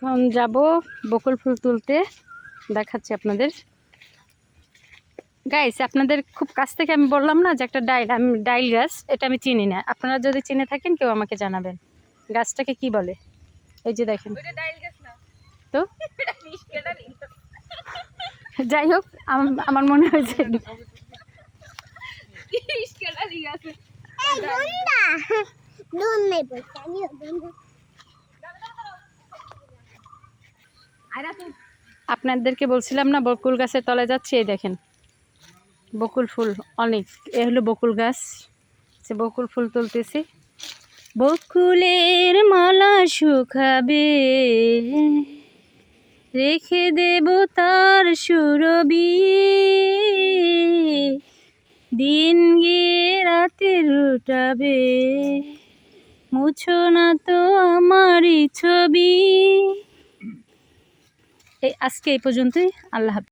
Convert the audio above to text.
এখন যাব বকুল ফুল তুলতে, দেখাচ্ছি আপনাদের। গাইস, আপনাদের খুব কাছ থেকে আমি বললাম না যে একটা ডাইল গাছ, এটা আমি চিনি না। আপনারা যদি চিনে থাকেন কেউ আমাকে জানাবেন গাছটাকে কি বলে। এই যে দেখেন তো, যাই হোক আমার মনে হয়েছে আপনাদেরকে বলছিলাম না বকুল গাছের তলায় যাচ্ছি। এই দেখেন বকুল ফুল অনেক, এ হলো বকুল গাছ, সে বকুল ফুল তুলতেছি। বকুলের মালা শুকাবে, রেখে দেব তার সুরবি, দিন গিয়ে রাতে লুটাবে, মুছো না তো আমারই ছবি। আজকে এই পর্যন্তই। আল্লাহ হাফেজ।